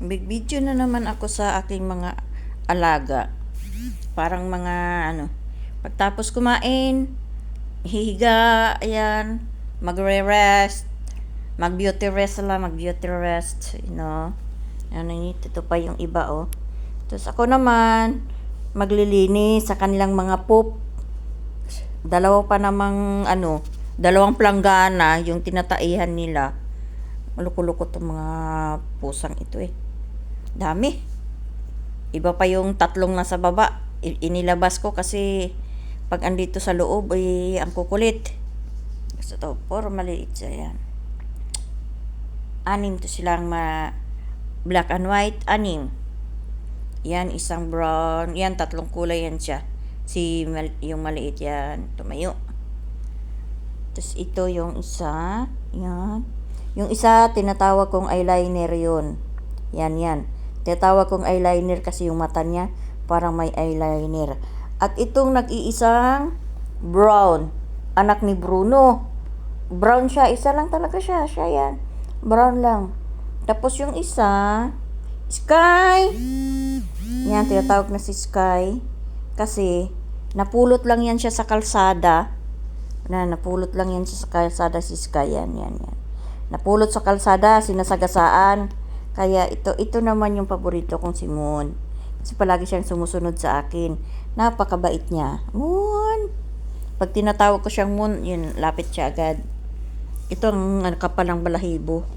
Big video na naman ako sa aking mga alaga. Parang mga pagtapos kumain, hihiga, ayan, magre-rest, mag-beauty rest lang, mag-beauty rest, ito pa yung iba, oh. Tapos ako naman, maglilinis sa kanilang mga poop. Dalawang planggana yung tinataihan nila. Maluko-luko itong mga pusang ito eh. Dami. Iba pa yung tatlong nasa baba. Inilabas ko kasi pag andito sa loob ay ang kukulit. Gusto to, puro maliit siya yan. 6 to silang black and white, 6. Yan, isang brown. Yan, 3 kulay yan siya. Yung maliit yan, tumayo. Tapos ito yung isa. Yan. Yung isa, tinatawag kong eyeliner yun. Yan. Tinatawag kong eyeliner kasi yung mata niya parang may eyeliner. At itong nag-iisang brown, anak ni Bruno. Brown siya, isa lang talaga siya. Siya yan. Brown lang. Tapos yung isa, Sky. Yan, tinatawag na si Sky. Kasi, napulot lang yan siya sa kalsada. Napulot lang yan siya sa kalsada si Sky. Yan. Napulot sa kalsada, sinasagasaan. Kaya ito naman yung paborito kong si Moon. Kasi palagi siyang sumusunod sa akin. Napakabait niya. Moon! Pag tinatawag ko siyang Moon, yun, lapit siya agad. Ito ang kapal ng balahibo.